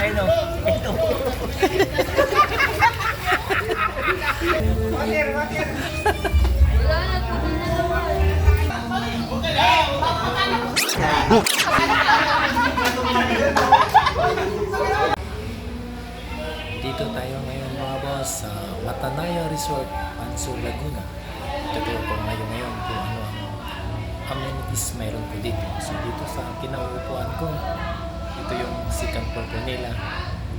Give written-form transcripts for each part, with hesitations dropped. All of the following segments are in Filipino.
Ayun o. Ito. Dito tayo ngayon mga boss sa Matanaya Resort, Pansur, Laguna. Tuturo ko ngayon kung ano ang amenities mayroon po dito. So dito sa kinauupuan ko, ito yung second floor po nila.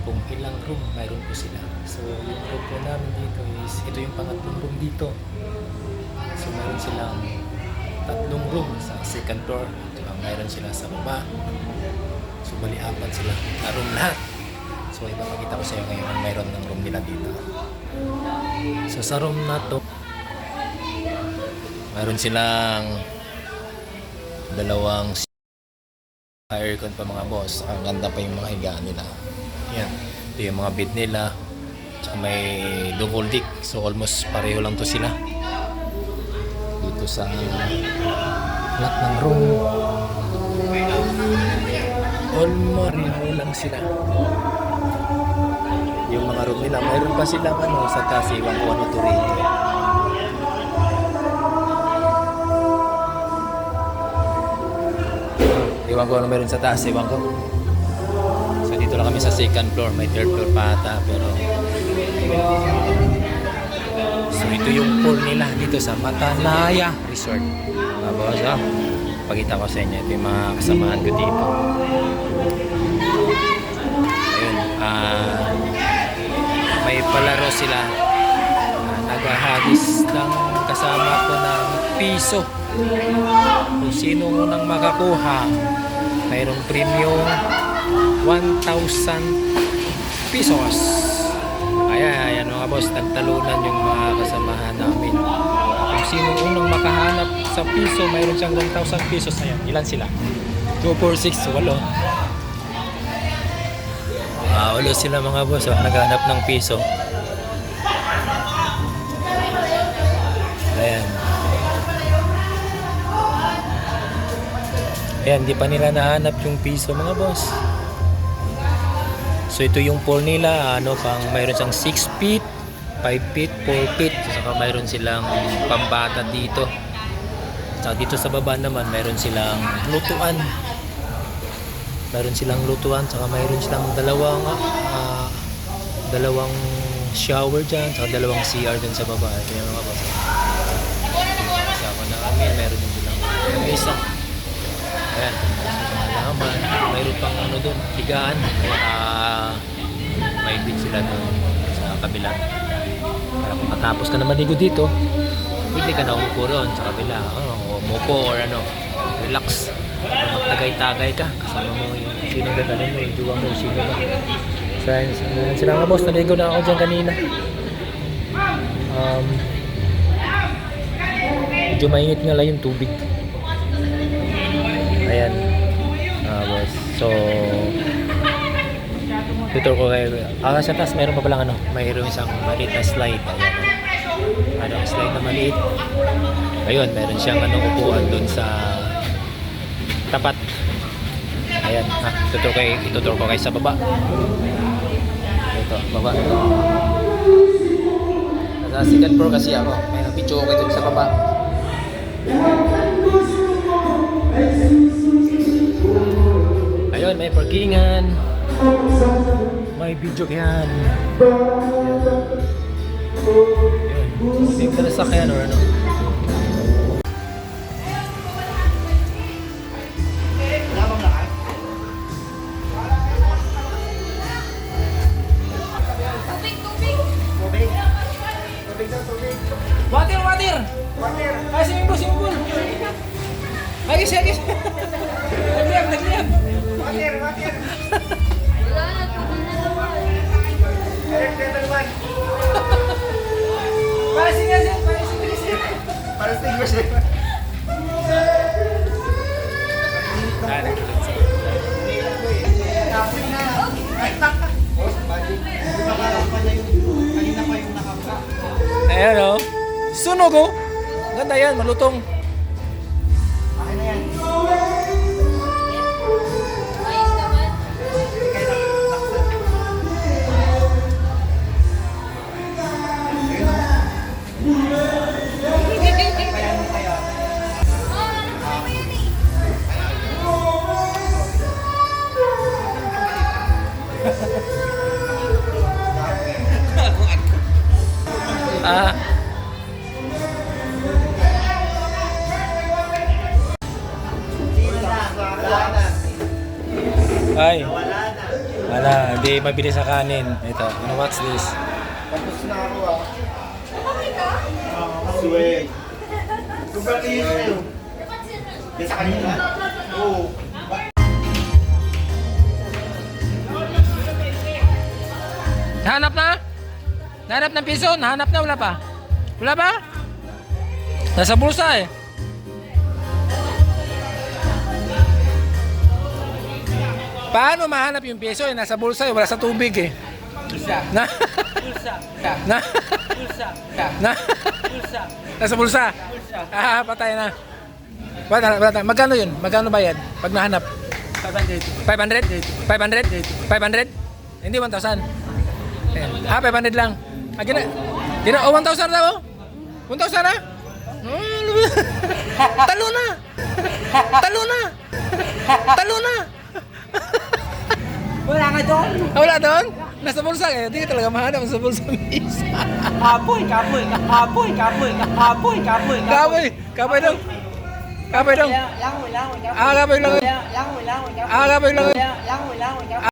Kung ilang room mayroon po sila. So yung room po namin dito is, ito yung pangatlong room dito. So mayroon silang tatlong room sa second floor. Mayroon sila sa baba. So bali apat sila na room lahat. So ipapakita ko sa iyo ngayon ang mayroon ng room nila dito. So sa room na to, mayroon silang dalawang aircon pa mga boss. Ang ganda pa yung mga higaan nila. Yan. Ito yung mga bed nila. Tsaka may double deck. So almost pareho lang to sila. Dito sa lahat ng room. Almost pareho lang sila. Yung mga room nila, mayroon pa silang sa taas, iwan ko ano to rito. Iwan ko ano meron sa taas, iwan ko. So dito lang kami sa second floor, may third floor pa ata, pero so ito yung pool nila dito sa Matanaya Resort. Mga boss, pagkita ko sa inyo, ito yung mga kasamahan ko dito. Ayun, may palaro sila. Naghahagis ng kasama ko ng piso. Kung sino unang makakuha, mayroong premium 1,000 pesos. Ayan mga boss, nagtalunan yung mga kasamahan namin. Kung sino unang makahanap sa piso, mayroon siyang 1,000 pesos. Ayan, ilan sila? 2, 4, 6, 8. Ulo sila mga boss, naghanap ng piso. Ayan. Ayan, di pa nila nahanap yung piso mga boss. So ito yung pool nila, pang mayroon siyang 6 feet, 5 feet, 4 feet. Saka mayroon silang pambata dito. Saka dito sa baba naman, mayroon silang lutuan. Mayroon silang lutuan, saka mayroon silang dalawang shower dyan, saka dalawang CR dyan sa baba. Ito yung mga boss. Kasama na kami, mayroon din silang mesa. Ayan, naman, mayroon pang doon, higaan. May bed sila doon sa kabila. Para kung matapos ka na maligo dito, pwede ka na umupo doon sa kabila. Umupo or relax. Magtagay-tagay ka. Kasama mo yung sino ganda mo, yung juwa mo, sino ba. Sila nga boss, naligo na ako dyan kanina. Medyo mainit nga lang yung tubig. Ayan. Boss. So, tutor ko kayo. Sa taas, mayroon pa palang mayroon isang maliit na slide. Ayan. Slide na maliit. Ayun, mayroon siyang upuan dun sa tapat. Ayan, itutur ko kayo sa baba. Ito, baba. Nasa second floor kasi ako. May video ko kayo sa baba. Ayun, may parkingan. May video yan. Ayun. Hindi ka nasakyan or ano. Water! Ay, swimming pool! Ay, sige! Nagliyab! Water! Wala na, tubig na naman. Para singasin! Para singasin! Ayan o. Sunog o. Ganda yan, malutong. Akin na yan. Ayos naman. Wala, hindi mabili sa kanin. Ito, what's this? Tapos na ako ah. Swag. Kung ba kayo sa'yo? Di sa kanila? Oo. Nahanap na? Nahanap ng piso? Nahanap na? Wala pa? Wala pa? Nasa bulsa eh. Paano mahanap yung piso eh? Nasa bulsa eh. Wala sa tubig eh. Bulsa. Na? Bulsa. Na? Bulsa. Na? Bulsa. Nasa bulsa? Bulsa. Ah, patay na. Wala. Magkano yun? Magkano bayad? Pag nahanap? 500. 500? 500? 500? Hindi 1,000. Ayan. Ah, 500 lang. Ah, oh, 1,000 na oh. 1,000 na? Talo na. Talo na. Talo na. Wala nga doon. Ah, wala doon? Nasa bulsa eh. Hindi ka talaga mahanap sa bulsa misa. Kapoy. Kapoy Kapoy daw. Kapoy daw. Langoy. Ah, kapoy lang. Langoy. Ah, kapoy lang. Langoy.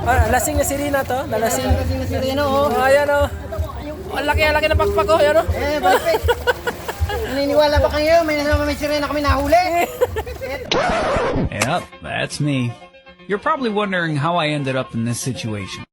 Ah, lasing na si Rina to. Nalasing. Lasing na si Rina, oh. Oh, ayan oh. Ang laki ng pakpak oh. Ayan oh. Bakit? Naniniwala ba kayo? May sirena kami nahuli. Yep, that's me. You're probably wondering how I ended up in this situation.